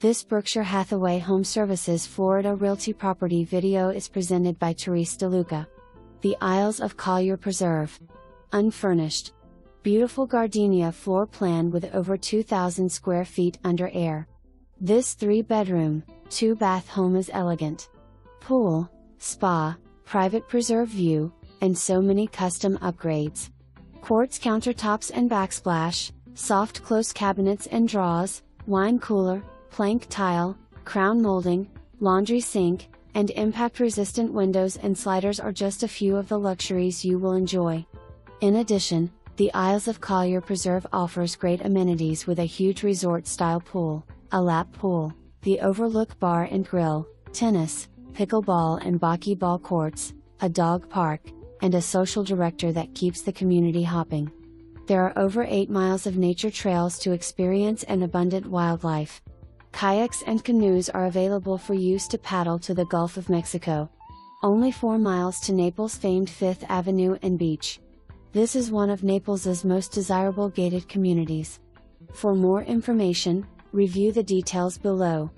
This Berkshire Hathaway HomeServices Florida Realty property video is presented by Therese DeLuca. The Isles of Collier Preserve. Unfurnished. Beautiful Gardenia floor plan with over 2,000 square feet under air. This 3-bedroom, 2-bath home is elegant. Pool, spa, private preserve view, and so many custom upgrades. Quartz countertops and backsplash, soft close cabinets and drawers, wine cooler, plank tile, crown molding, laundry sink, and impact-resistant windows and sliders are just a few of the luxuries you will enjoy. In addition, the Isles of Collier Preserve offers great amenities with a huge resort-style pool, a lap pool, the Overlook Bar and Grill, tennis, pickleball and boccie ball courts, a dog park, and a social director that keeps the community hopping. There are over 8 miles of nature trails to experience and abundant wildlife. Kayaks and canoes are available for use to paddle to the Gulf of Mexico. Only 4 miles to Naples' famed Fifth Avenue and beach. This is one of Naples's most desirable gated communities. For more information, review the details below.